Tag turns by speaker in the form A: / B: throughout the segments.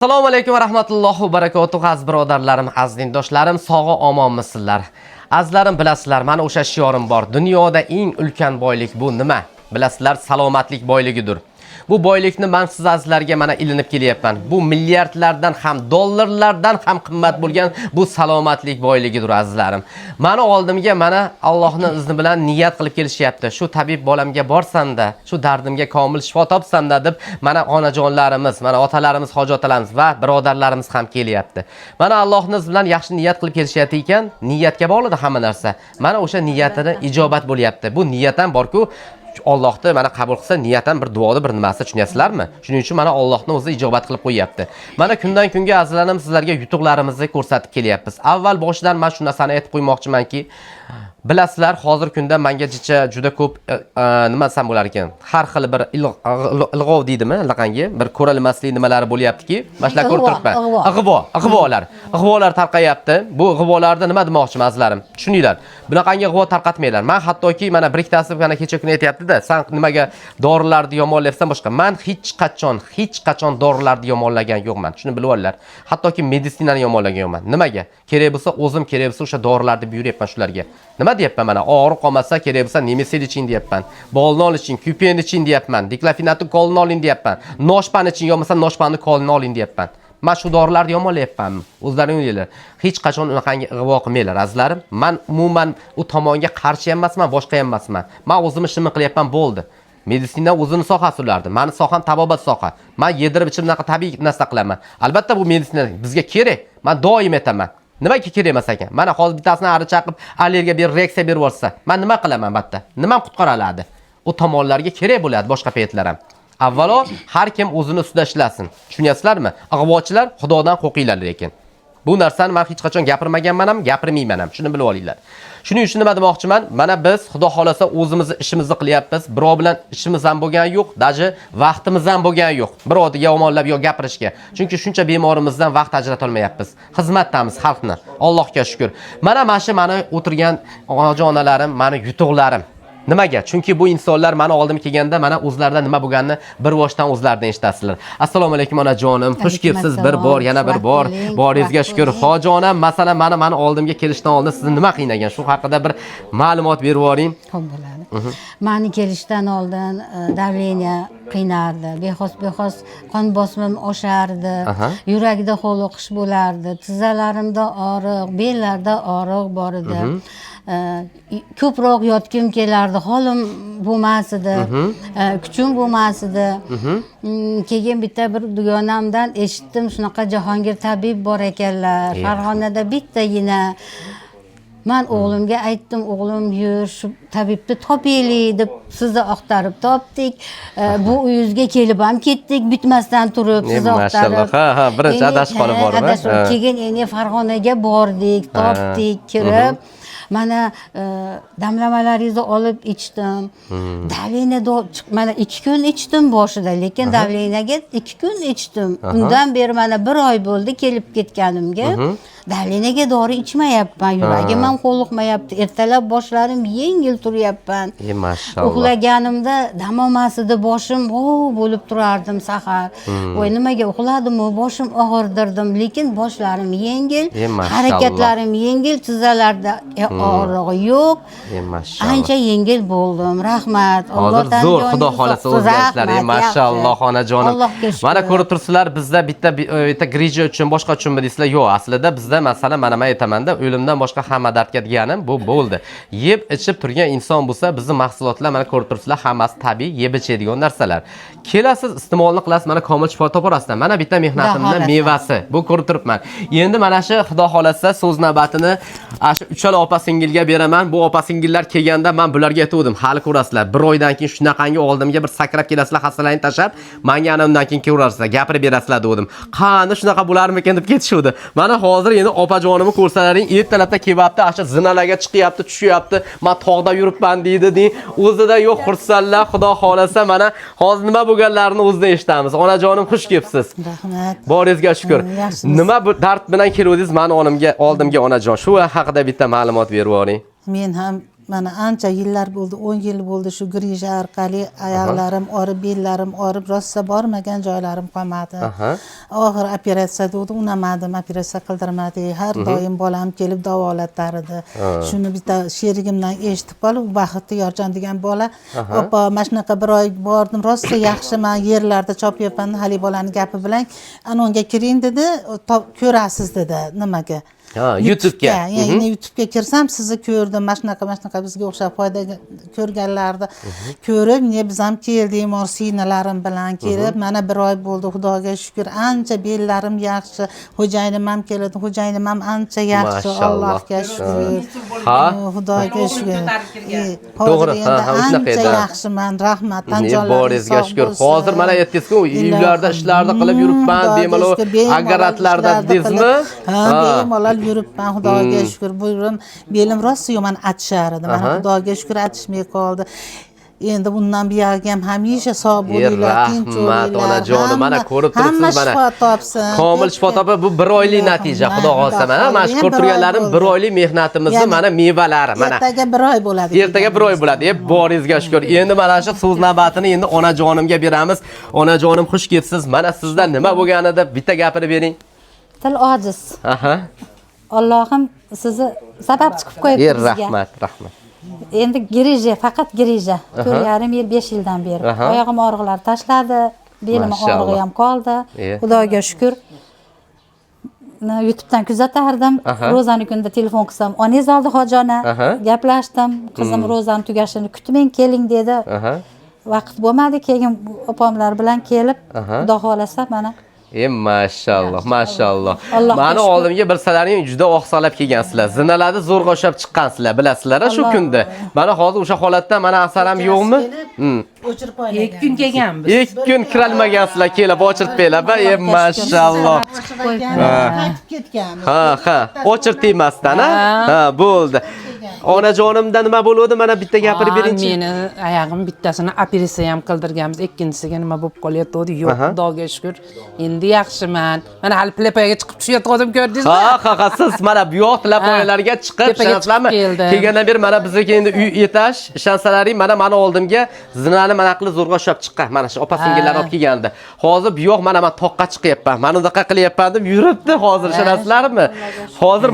A: Assalomu alaykum va rahmatullohi va barakatuh aziz birodarlarim, aziz dindoshlarim, sog'i omonmisizlar? Azizlarim, bilasizlar, mana o'sha shiorim bor. Dunyoda eng ulkan boylik bu nima? Bilasizlar, salomatlik boyligidir. Bu boylikni men siz azizlarga mana ilinib kelyapman. Bu milliardlardan ham, dollarlardan ham qimmat bo'lgan bu salomatlik boyligidir azizlarim. Meni oldimga mana Allohning izni bilan niyat qilib kelishyapti. Shu tabib bolamga borsanda, shu dardimga komil shifo topsanda deb mana onajonlarimiz, mana otalarimiz, hojotalarimiz va birodarlarimiz ham kelyapti. Mana Allohning izni bilan yaxshi niyat qilib kelishayotgan ekan, niyatga bog'liq hamma narsa. Mana o'sha niyatini ijobat bo'lyapti. Bu niyatdan borku Allohni mana qabul qilsa niyatan bir duoda bir nimasi tushunyapsizlarmi? Shuning uchun mana Allohning o'zi ijobat qilib qo'yapti. Mana kundan kunga azizlarim sizlarga yutuqlarimizni ko'rsatib kelyapmiz. Avval boshidan men shu narsani aytib qo'ymoqchimanki, bilasizlar, hozir kunda menga juda ko'p nima desam bo'lar ekan? Har xil bir ilg'ov deydimi, laqangi bir ko'rilmaslik nimalari bo'lyaptiki, mana shular ko'rib turibman. Ig'volar tarqayapti. Bu ig'volarda nima demoqchiman azizlarim? Tushuninglar. Bunaqangi ig'vo tarqatmanglar. Men hattoki mana bir ikkitasi mana kecha kuni aytayapti-da, sen nimaga dorilarni yomonlayapsan boshqa. Men hech qachon dorilarni yomonlagan yo'qman. Shuni bilib olinglar. Hattoki meditsinani yomonlagan yo'qman. Nimaga? Kerak bo'lsa o'zim kerak bo'lsa o'sha dorilarni buyuryapman shularga. Nima deyapman mana? Og'riq qolmasa kerak bo'lsa nemesil iching deyapman. Bolnol iching, kupen iching deyapman. Diklafenatni kolini oling deyapman. Noshpan iching, yo'masa noshpanni kolini oling deyapman. Men shu dorilarni yomonlayapman. O'zlaring o'ylaylar. Hech qachon unaqangi ig'vo qilmanglar azizlarim. Men umuman u tomonga qarshi ham emasman, boshqa ham emasman. Men o'zim ishimni qilyapman, bo'ldi. Meditsina o'zini sohasi ulardi. Meni soham tabobat soha. Men yedirib ichib bunaqa tabiiy narsa qilaman. Albatta bu meditsina bizga kerak. Men doim aytaman. Nimaga kerak emas ekan? Mana hozir bittasini ari chaqib, allergiya bir reaksiya berib yuborsa, men nima qilaman albatta? Nima qutqara oladi? U tomonlarga kerak bo'ladi boshqa paytlar ham. Avvalo har kim o'zini ustida ishlasin. Tushunyapsizlarmi? Ig'vochilar Xudodan qo'rqinglar lekin. Bu narsani men hech qachon gapirmaganman ham, gapirmayman ham. Shuni bilib olinglar. Shuning uchun nima demoqchiman? Mana biz Xudo xolasa o'zimizni ishimizni qilyapmiz. Birov bilan ishimiz ham bo'lgan yo'q, daji vaqtimiz ham bo'lgan yo'q. Birovni yomonlab yo gapirishga. Chunki shuncha bemorimizdan vaqt ajrata olmayapmiz. Xizmatdamiz xalqni. Allohga shukr. Mana mani o'tirgan onalarim, mani yutuqlarim. Nimaga? Chunki bu insonlar meni oldimga kelganda mana o'zlaridan nima bo'lganini bir boshdan o'zlaridan eshitasizlar. Assalomu alaykum onajonim. Xush kelibsiz bir bor, yana bir bor. Boringizga shukr. Xo'jonam, masalan, meni oldimga kelishdan oldin sizni nima qiynagan? Shu haqida bir ma'lumot berib yuboring.
B: Xo'p bo'ladi. Meni kelishdan oldin davleniya qiynardi. Bexos qon bosimim oshardi. Yuragida ho'liqish bo'lardi. Tizzalarimda og'riq, bellarda og'riq bor edi. Ko'proq yotgim kelardi, holim bo'lmas edi, kuchim bo'lmas edi. Keyin bitta bir dugonamdan eshitdim, shunaqa Jahongir tabib bor ekanlar. Farg'onada bittagina. Men o'g'limga aytdim, o'g'lim yur, shu tabibni topaylik deb sizni oqtarib topdik. Bu uyingizga kelib ham ketdik, bitmasdan turib sizni oqtarib.
A: Maşallah. Birinchi adashib qolib bormi?
B: Keyin endi Farg'onaga bordik, topdik, kirib mana damlamalaringizni olib ichdim. Davleniya mana 2 kun ichdim boshida, lekin davleniyaga 2 kun ichdim. Undan beri mana 1 oy bo'ldi kelib ketganimga. Davleniyaga dori ichmayapman, yuragim ham qo'liqmayapti. Ertalab boshlarim yengil turyapman.
A: Maşallah.
B: Uxlaganimda dam olmas edi, boshim bo'lib turardim sahar. Voy nimaga uxladimmi, boshim og'irdirdim, lekin boshlarim yengil, harakatlarim yengil, tizzalarda og'rig'i yo'q.
A: Maşallah.
B: Ancha yengil bo'ldim. Rahmat.
A: Hozir zo'r, Xudo xolasa o'zgarishlar. Maşallah onajonim. Mana ko'rib turibsizlar, bizda bitta grija uchun boshqa uchunmi deysizlar? Yo'q, aslida bizda masalan mana men aytaman-da, o'limdan boshqa hamma dardga deganim bu bo'ldi. Yeb ichib turgan inson bo'lsa, bizning mahsulotlar mana ko'rib turibsizlar, hammasi tabiiy, yeb ichadigan narsalar. Kelasiz, iste'molni qilasiz, mana komil shifo toparasiz. Mana bitta mehnatimning mevasi. Bu ko'rib turibman. Endi mana shu Xudo xolasa so'z navbatini shu uchala opa-singilga beraman. Bu opa-singillar kelganda men bularga aytdim, hali ko'rasizlar. 1 oydan keyin shunaqangi oldimga bir sakrab kelasizlar, hassalarini tashab, menga ana undan keyin ko'rasizlar, gapirib berasizlar dedim. Qani shunaqa bo'larmikin deb ketishuvdi. Mana hozir endi opajonimni ko'rsalaring, ertalabda kelyapti, asha zinalarga chiqyapti, tushyapti. Men tog'da yuribman deydi. O'zida yo'q xursandlar, Xudo xolasa mana hozir nima bo'lganlarini o'zida eshitamiz. Onajonim xush kelibsiz.
B: Rahmat.
A: Boringizga shukr. Nima bu dard bilan keldingiz meni oldimga onajon? Shu haqida bitta ma'lumot berib yuboring.
C: Men ham mana ancha yillar bo'ldi, 10 yil bo'ldi shu grija orqali oyoqlarim orib, bellarim orib, rosa bormagan joylarim qolmadi. Oxir operatsiya bo'ldi, unamadim, operatsiya qildirmadi. Har doim bolam kelib davolatar edi. Shuni bitta sherigimdan eshitib qolib, Baxti Yorjon degan bola, "Opa, mana shunaqa bir oy bordim, rosa yaxshiman, yerlarda chopyapman, hali bolani gapi bilan, anonga kiring dedi, ko'rasiz dedi, nimaga?"
A: YouTube'ga.
C: Ya'ni YouTube'ga kirsam sizni ko'rdim, mana shunaqa bizga o'xshab foyda ko'rganlarni ko'rib, "Ne biz ham keldik, morsinalarim bilan kelib, mana bir oy bo'ldi, Xudoga shukr, ancha bellarim yaxshi, xo'jayinim ham keladi, xo'jayinim ham ancha yaxshi, Allohga shukr." Xudoga shukr.
A: To'g'ri,
C: ancha yaxshiman, rahmat,
A: Boringizga shukr. Hozir mana aytdingiz-ku, uylarda ishlarni qilib yuribman, bemalol agaratlarda dedingizmi?
C: Bemalol yuribman, Xudoga shukr. Belim rosa yomon achishar edi. Mana Xudoga shukr achishmay qoldi. Endi bundan buyog'i ham hamisha sog' bo'linglar, tinch bo'linglar.
A: Rahmat onajonim, mana ko'rib turibsiz mana.
C: Shifo topsin.
A: Komil shifo topib, bu 1 oylik natija, Xudo xolsa. Mana shu ko'rib turganlarim 1 oylik mehnatimizni mana mevalari mana.
C: Ertaga 1 oy bo'ladi.
A: Ertaga 1 oy bo'ladi. Boringizga shukr. Endi mana shu so'z navbatini endi onajonimga beramiz. Onajonim xush kelibsiz. Mana sizdan nima bo'lganida bitta gapirib bering.
B: Til ojiz. Allohim sizni sabab chiqib qo'yibdi bizga.
A: Rahmat.
B: Endi grija, faqat grija. 4,5 yil, 5 yildan beri. Oyog'im og'riqlar tashladi, belim og'rig'i ham qoldi. Xudoga shukr. YouTube'dan kuzatardim. Ro'zani kunida telefon qilsam, "Onangiz oldi hojona." Gaplashdim. Qizim ro'zani tugashini kutmang, keling dedi. Vaqt bo'lmadi, keyin opamlar bilan kelib, Xudo xolasa mana
A: Maşallah. Mani oldimga bilsalaring juda oqsalab kelgansizlar. Zinalarni zo'rg'a o'shab chiqqansizlar, bilasizlar shu kunda. Mana hozir o'sha holatdan mana asar ham yo'qmi?
C: O'chirib qo'ygan.
D: 2 kun kelganmiz.
A: 2 kun kiralmagansizlar, kelib o'chirtiblar. Maşallah.
C: Qaytib ketganmiz.
A: O'chirtmasdan, bo'ldi. Onajonimda nima bo'ldi? Mana bitta gapirib beringchi.
D: Meni oyog'im bittasini operatsiya ham qildirganmiz, ikkinchisiga nima bo'lib qolyapti? Yo'q, Xudoga shukr. Endi yaxshiman. Mana hali plapoyaga chiqib tushayotgandim, ko'rdingizmi?
A: Siz mana bu yoq plapoyalarga chiqib ishlansizlarmi? Kelgandan beri mana bizga endi uy etash, ishlansalaring mana oldimga zinani mana qilib zo'rg'a ushlab chiqqan. Mana shu opa-singillar olib kelgandi. Hozir bu yoq mana men toqqa chiqyapman. Mana unaqa qilyapman deb yuribdi hozir, ishonasizlarmi? Hozir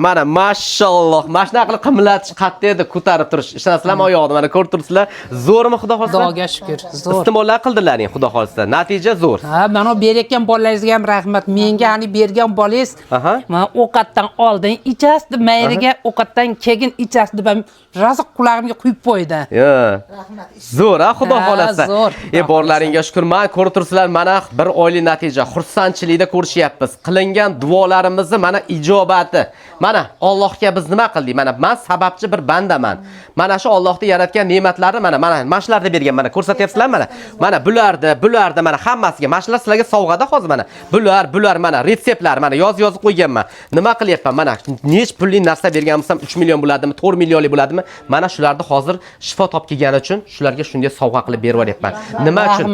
A: mana mashalloh, mashina qilib qimlatish qatda edi, ko'tarib turish. Ishonasizlarmi oyog'ini mana ko'rib turibsizlar. Zo'rmi Xudo xolsa?
D: Xudoga shukr, zo'r.
A: Iste'mollar qildilaring Xudo xolsa. Natija zo'r.
D: Mana berayotgan bolalaringizga ham rahmat. Menga hani bergan bolangiz, mana ovqatdan oldin ichasdi, mayriga ovqatdan keyin ichasdi deb rosa qulog'imga quyib qo'ydi.
C: Rahmat.
A: Zo'r, Xudo xolasa. Borlaringga shukr. Men ko'rib turibsizlar, mana 1 oylik natija. Xursandchilikda ko'rishyapmiz. Qilingan duolarimizni mana ijobati. Mana Allohga biz nima qildik? Mana men sababchi bir bandaman. Mana shu Allohning yaratgan ne'matlarini mana shularni bergan. Mana ko'rsatyapsizlar mana. Mana bularda mana hammasiga mashlar sizlarga sovg'ada hozir mana. Bular mana retseptlar mana yozib qo'yganman. Nima qilyapman? Mana nech pulli narsa bergan bo'lsam 3 million bo'ladimi, 4 millionlik bo'ladimi? Mana shularni hozir shifo topib kelgani uchun shularga shunday sovg'a qilib berib yuryapman. Nima uchun?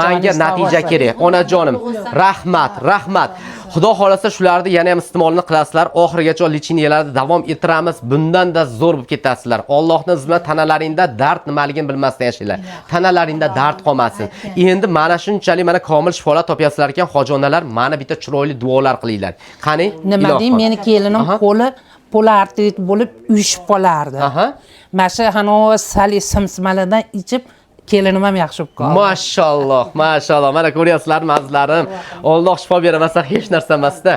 A: Menga natija kerak. Onajonim, rahmat. Xudo xolasa shularni yana ham iste'molini qilasizlar. Oxirigacha lechiniyalarni davom ettiramiz. Bundan-da zo'r bo'lib ketasizlar. Allohning iznidan tanalaringda dard nimaligini bilmasdan yashanglar. Tanalaringda dard qolmasin. Endi mana shunchalik mana komil shifolar topyapsizlar ekan, hojonalar, mana bitta chiroyli duolar qilinglar. Qani?
D: Nima deyim, meni kelinim qo'li polartrit bo'lib uyushib qolardi. Mana shu sali simsimaladan ichib kelinim ham yaxshi bo'lib qoldi.
A: Mashalloh. Mana ko'ryapsizlarmi azizlarim? Alloh shifo beramasa hech narsa emas-da.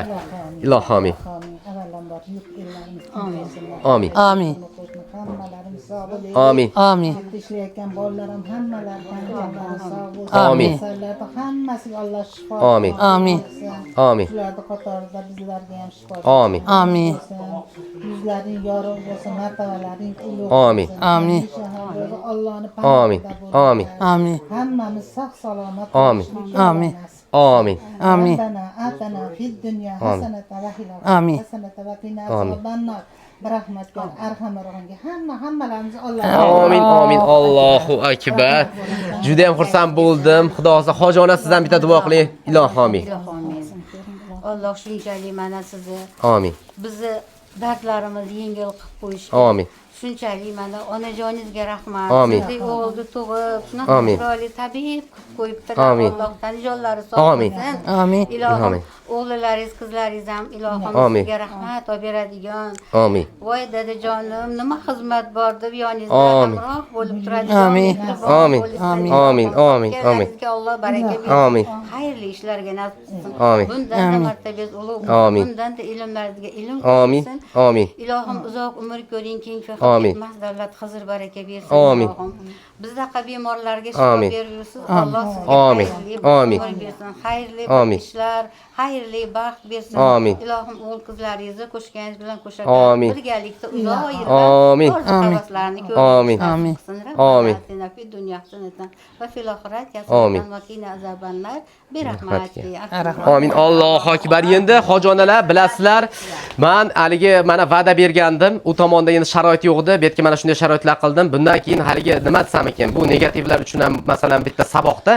A: Ilohim amin. Amin.
C: Amin. Ishlayotgan bolalarim hammalari sog' bo'lsin.
A: Amin.
C: Hammasiga Alloh shifo.
A: Amin.
C: Shularning qatorida bizlarga ham shifo.
D: Amin.
C: Yuzlaring yorug' bo'lsin, martabalaring ulug'
A: Amin.
C: Allohning
A: Amin.
C: Hammamiz sog' salomat.
D: Amin.
C: Atana fid dunya hasanatan va fil
D: Amin.
C: hasanatan va qina azobannar. Rahmatga, arhamlarga hammalarimiz Alloh.
A: Amin. Allohu akbar. Juda ham xursand bo'ldim. Xudo xolsa hojona sizdan bitta duo qiling. Ilohim.
B: Alloh shunchalik mana sizni
A: Amin.
B: bizni dardlarimizni yengil qilib qo'yish.
A: Amin.
B: shunchalik mana onajoningizga rahmat.
A: Amin.
B: Sizdek o'g'ilni tug'ib, shunaqa
A: Amin.
B: chiroyli tabib qilib qo'yibdilar.
A: Amin.
B: Allohdan jonlari sog'
A: Amin.
B: bo'lsin.
D: Amin.
B: Ilohim
A: Amin.
B: o'g'lilaringiz, qizlaringiz ham ilohim
A: Amin.
B: sizga rahmat olib beradigan.
A: Amin.
B: Voy dadajonim, nima xizmat bor deb yoningizda
A: Amin.
B: hamroh bo'lib turadigan.
D: Amin.
A: Amin. Amin. Amin. Amin.
B: Alloh baraka bersin.
A: Amin.
B: Xayrli ishlarga nasib qilsin.
A: Amin.
B: Bundan da martabangiz ulug'
A: Amin.
B: bundan da ilmlaringizga ilm
A: Amin.
B: bersin.
A: Amin.
B: Ilohim uzoq umr ko'ring, keng
A: Amin.
B: faqat davlat xizr baraka bersin.
A: Amin.
B: Ilohim. Bizdaqa bemorlarga shifo
A: Amin.
B: berursiz. Alloh sizga
A: Amin.
B: xayrli
A: Amin.
B: umr bersin. Xayrli
A: Amin.
B: ishlar, xayrli baxt bersin.
A: Amin.
B: Ilohim o'g'il qizlaringizni qo'shganingiz bilan
A: Amin.
B: qo'shadi. Birgalikda uzoq yillar
A: Amin.
B: havaslarni
A: Amin.
D: Amin.
A: Amin.
B: في الدنيا حسنة وفي الآخرة
A: Amin.
B: حسنة وقنا عذاب النار برحمتك
A: Amin. Allohu akbar. Endi hojonalar bilasizlar, men haligi mana va'da bergandim. U tomonda endi sharoit yo'q edi. Bu yerga mana shunday sharoitlar qildim. Bundan keyin haligi nima desam ekan, bu negativlar uchun ham masalan bitta saboqda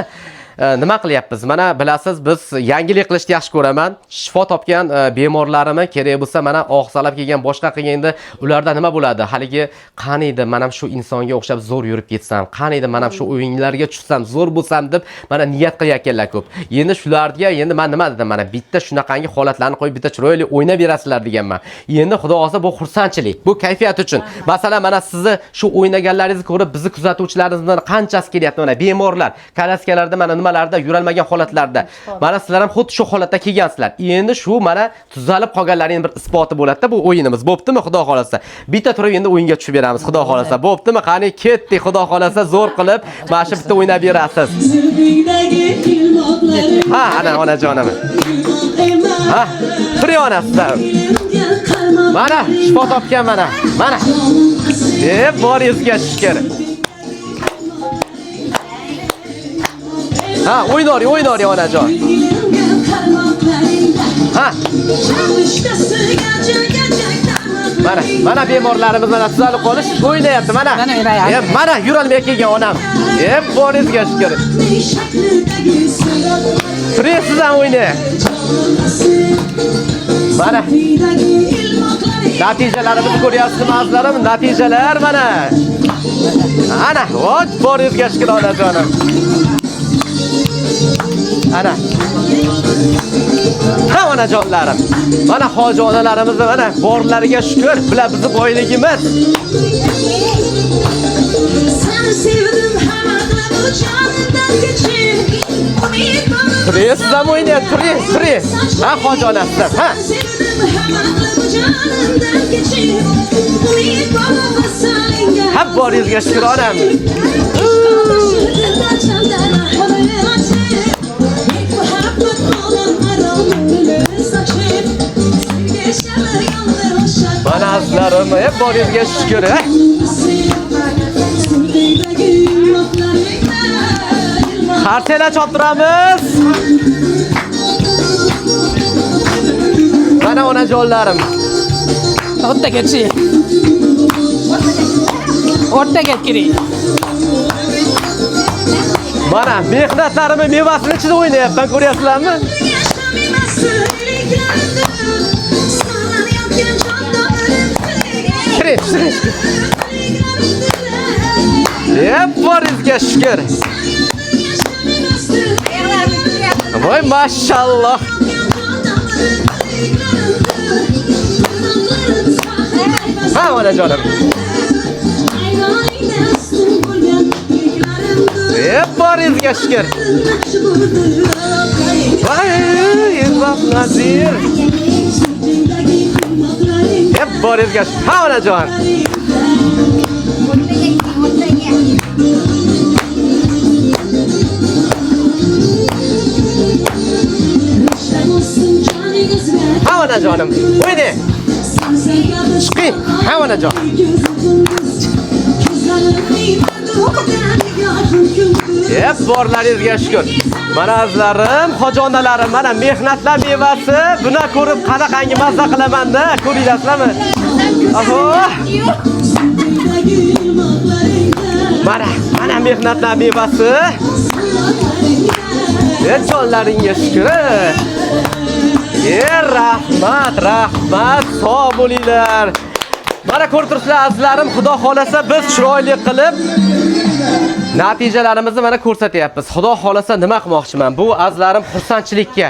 A: nima qilyapmiz? Mana bilasiz, biz yangilik qilishni yaxshi ko'raman. Shifo topgan bemorlarimni kerak bo'lsa mana og'zalab kelgan boshqa qilganda ularda nima bo'ladi? Haligi qani edi mana shu insonga o'xshab zo'r yurib ketsam, qani edi mana shu o'yinlarga tushsam, zo'r bo'lsam deb mana niyat qilayotganlar ko'p. Endi shularga endi men nima dedim? Mana bitta shunaqangi holatlarni qo'yib bitta chiroyli o'ynab berasizlar deganman. Endi xudo xolasa bu xursandchilik, bu kayfiyat uchun. Masalan, mana sizni shu o'ynaganlaringizni ko'rib bizni kuzatuvchilarimizdan qanchasi kelyapti? Mana bemorlar, kalaskalarda mana nimalarda yuralmagan holatlarda. Mana sizlar ham xuddi shu holatda kelgansizlar. Endi shu mana tuzalib qolganlaringning bir isboti bo'ladi-da bu o'yinimiz. Bo'ptimi, xudo xolasa? Bitta turib endi o'yinga tushib beramiz, xudo xolasa. Bo'ptimi? Qani ketdik, xudo xolasa zo'r qilib, mana shu bitta o'ynab berasiz. Ha, ana onajonim. Ha, turing onasidan. Mana shifo topgan mana. Mana. Boringizga shukr. Ha, o'ynori onajon. Ha. Mana bemorlarimiz mana tuzalib qolish o'ynayapti mana. Mana yurolmay kelgan onam. Boringizga shukr. Turesiz ham o'ynay. Mana. Natijalarimizni ko'ryapsizmi azizlarim? Natijalar mana. Ana, voy boringizga shukr onajonim. Ana. Ha onajonlarim. Mana hoji onalarimiz mana borlariga shukr, bular bizning boyligimiz. Seni sevdim hamma bu jonimdan kechir. Turesiz ham o'ynayapti, turing. Ha hoji onasidan, ha. Ha boringizga shukr onam. Mana azizlarim, hep boringizga shukr. Qartela choptiramiz. Mana onajonlarim.
D: O'rtagachi. O'rtaga kiring.
A: Mana mehnatlarimni mevasini ichida o'ynayapman, ko'ryapsizlarmi? Kiring. Boringizga shukr. Voy mashalloh. Ha onajonim. Boringizga shukr. Voy Izoh Nazir. Boringizga shukr. Ha onajon. Ha onajonim. O'yna. Chiqing. Ha onajon. Borlaringizga shukr. Mana azizlarim, hojonalarim, mana mehnatlar mevasi. Buni ko'rib qanaqangi mazza qilaman-da, ko'ringizlarmi? Aho. Mana mehnatlar mevasi. Jonlaringga shukr. Rahmat, sog' bo'linglar. Mana ko'rib turibsizlar azizlarim, Xudo xolasa biz chiroyli qilib natijalarimizni mana ko'rsatyapmiz. Xudo xolasa nima qilmoqchiman? Bu azizlarim xursandchilikka.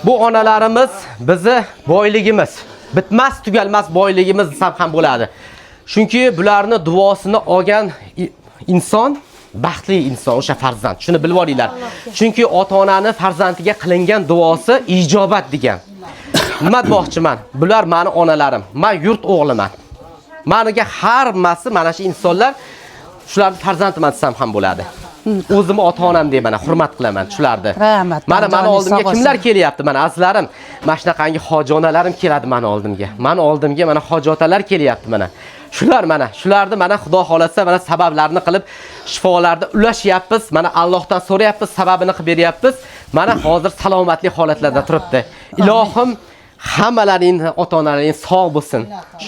A: Bu onalarimiz bizi boyligimiz, bitmas tugalmas boyligimiz desam ham bo'ladi. Chunki bularni duosini olgan inson baxtli inson, o'sha farzand. Shuni bilib olinglar. Chunki ota-onani farzandiga qilingan duosi ijobat degan. Nima demoqchiman? Bular meni onalarim. Men yurt o'g'liman. Meniga hammasi mana shu insonlar shularni farzandiman desam ham bo'ladi. O'zim ota-onam deyman, hurmat qilaman shularni.
D: Rahmat.
A: Mana oldimga kimlar kelyapti? Mana azizlarim, mana shunaqangi hoji onalarim keladi mana oldimga. Mana oldimga mana hoji otalar kelyapti mana. Shularni mana Xudo xolasa mana sabablarini qilib shifolarni ulashyapmiz. Mana Allohdan so'rayapmiz, sababini qilib beryapmiz. Mana hozir salomatlik holatlarida turibdi. Ilohim hammalaring ota-onalaring sog' bo'lsin.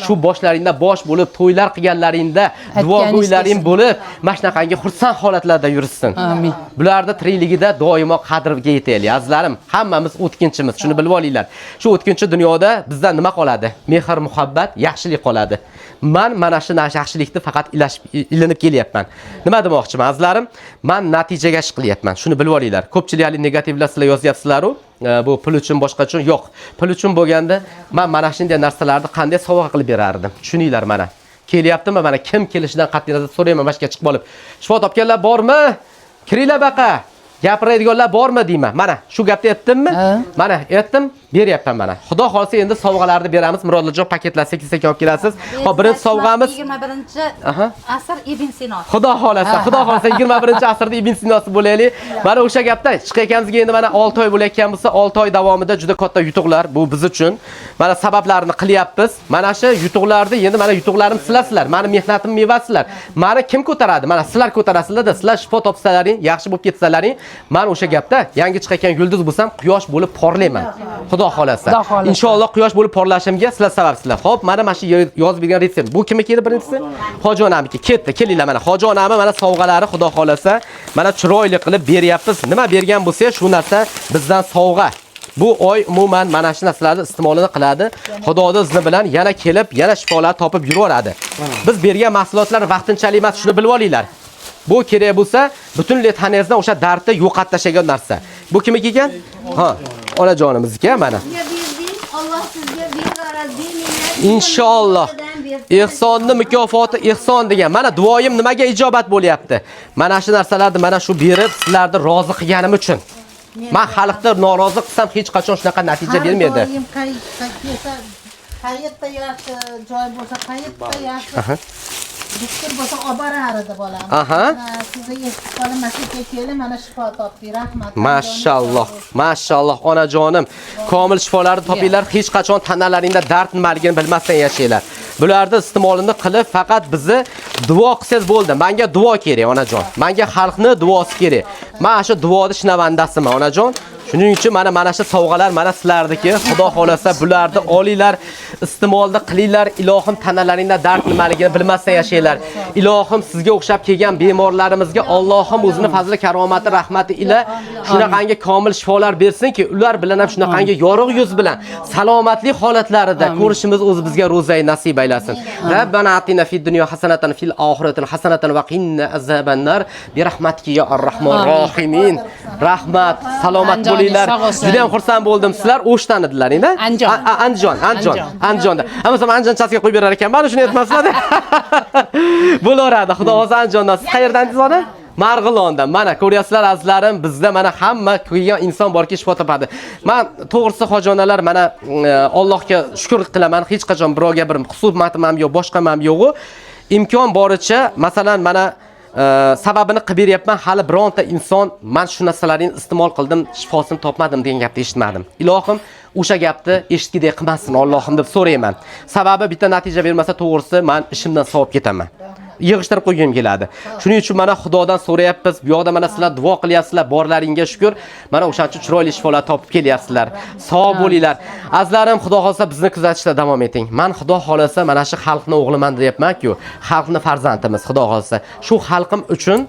A: Shu boshlaringda bosh bo'lib, to'ylar qilganlaringda duogo'ylaring bo'lib, mana shunaqangi xursand holatlarda yursin.
D: Amin.
A: Bularda tirikligida doimo qadriga yetaylik. Azizlarim, hammamiz o'tkinchimiz. Shuni bilib olinglar. Shu o'tkinchi dunyoda bizdan nima qoladi? Mehr, muhabbat, yaxshilik qoladi. Mana shu yaxshilikni faqat ilinib kelyapman. Nima demoqchiman azizlarim? Men natijaga ish qilyapman. Shuni bilib olinglar. Ko'pchilik negativlar sizlar yozyapsizlar-ku. Bu pul uchun boshqa uchun yo'q. Pul uchun bo'lganda men mana shunday narsalarni qanday sovg'a qilib berardim. Tushuninglar mana. Kelyaptimi? Mana kim kelishidan qat'iy nazar so'rayman, mashqa chiqib olib. Shifo topganlar bormi? Kiringlar baqa. Gapiradiganlar bormi deyman. Mana shu gapni aytdimmi? Mana aytdim, beryapman mana. Xudo xolsa endi sovg'alarni beramiz. Murodjon paketlar sekin-sekin olib kelasiz. Hop, birinchi sovg'amiz
E: 21-asr Ibn Sino.
A: Xudo xolasa 21-asrda Ibn Sinosi bo'laylik. Mana o'sha gapda chiqayotganimizga endi mana 6 oy bo'layotgan bo'lsa, 6 oy davomida juda katta yutuqlar bu biz uchun. Mana sabablarini qilyapmiz. Mana shu yutuqlarni endi mana yutuqlarim sizlar. Meni mehnatim mevasizlar. Meni kim ko'taradi? Mana sizlar ko'tarasizlar-da, sizlar shifo topsalaring, yaxshi bo'lib ketsalaring, men o'sha gapda yangi chiqayotgan yulduz bo'lsam, quyosh bo'lib porlayman. Xudo xolasa. Inshaalloh quyosh bo'lib porlashimga sizlar sababsizlar. Xo'p, mana shu yozib bergan retsept. Bu kim edi birinchisi? Hoji onamniki. Ketdi, kelinglar mana. Hoji onami mana sovg'alari Xudo xolasa mana chiroyli qilib beryapmiz. Nima bergan bo'lsa, shu narsa bizdan sovg'a. Bu oy umuman mana shu narsalarni iste'molini qiladi. Xudoning izni bilan yana kelib, yana shifolar topib yuraveradi. Biz bergan mahsulotlar vaqtinchalik emas, shuni bilib olinglar. Bu kerak bo'lsa, butunlay tanangizdan o'sha dardni yo'qotib tashlagan narsa. Bu kimniki ekan? Ha, onajonimizniki mana.
B: Alloh sizga
A: Inshaalloh. Ihsonni mukofoti ihson degan. Mana duoyim nimaga ijobat bo'lyapti? Mana shu narsalarni mana shu berib, sizlarni rozi qilganim uchun. Men xalqni norozi qilsam hech qachon shunaqa natija bermaydi.
C: Qayerda yaxshi joy bo'lsa, qayerda yaxshi doktor bo'lsa olib borardi bolam. Sizni eshitib qolib, masjidga kelib, mana shifo topdi. Rahmat.
A: Mashalloh onajonim. Komil shifolarni topinglar. Hech qachon tanalaringda dard nimaligini bilmasdan yashanglar. Bularni iste'molini qilib, faqat bizni duo qilsangiz bo'ldi. Menga duo kerak, onajon. Menga xalqni duosi kerak. Men shu duoning shinavandasiman, onajon. Shuning uchun mana shu sovg'alar mana sizlarniki. Xudo xolasa bularni olinglar, iste'molni qilinglar. Ilohim tanalaringda dard nimaligini bilmasdan yashanglar. Ilohim sizga o'xshab kelgan bemorlarimizga Allohim o'zining fazli karomati, rahmati ila shunaqangi komil shifolar bersinki, ular bilan ham shunaqangi yorug' yuz bilan salomatlik holatlarida ko'rishimiz o'zi bizga ro'zay nasib aylasin. Rabbana atina fid dunyo hasanatan fil oxirati hasanatan va qina azabannar bi rahmatika ya arrahmanir rohimin. Rahmat, salomat bo'linglar. Juda ham xursand bo'ldim. Sizlar o'shdan edilaring-da? Andijonda. Hamma Andijonchasiga qo'yib berar ekan. Mana shuni aytmaslar-da. Bo'laveradi. Xudo xohlasa Andijondan. Siz qayerdan sizlar? Marg'ilondan. Mana ko'ryapsizlar azizlarim, bizda mana hamma kelgan inson borki shifo topadi. Men to'g'risi hojonalar mana Allohga shukr qilaman. Hech qachon birovga bir xusumatim ham yo'q, boshqa ham yo'q. Imkon boricha, masalan, mana sababini qilib beryapman. Hali bironta inson men shu narsalarni iste'mol qildim, shifosini topmadim degan gapni eshitmadim. Ilohim o'sha gapni eshitgidek qilmasin Allohim deb so'rayman. Sababi bitta natija bermasa, to'g'risi men ishimdan sovib ketaman. Yig'ishtirib qo'ygim keladi. Shuning uchun mana Xudodan so'rayapmiz. Bu yoqda mana sizlar duo qilyapsizlar, borlaringga shukr. Mana o'shancha chiroyli shifolar topib kelyapsizlar. Sog' bo'linglar. Azizlarim, Xudo xolsa bizni kuzatishda davom eting. Men Xudo xolsa mana shu xalqning o'g'liman deyapman-ku, xalqning farzandimiz Xudo xolsa. Shu xalqim uchun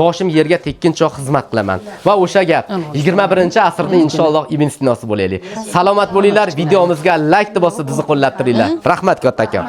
A: boshim yerga tekkincha xizmat qilaman. Va o'sha gap 21-asrda inshaalloh Ibn Sinosi bo'laylik. Salomat bo'linglar. Videomizga like deb bosib bizni qo'llab turinglar. Rahmat kattakon.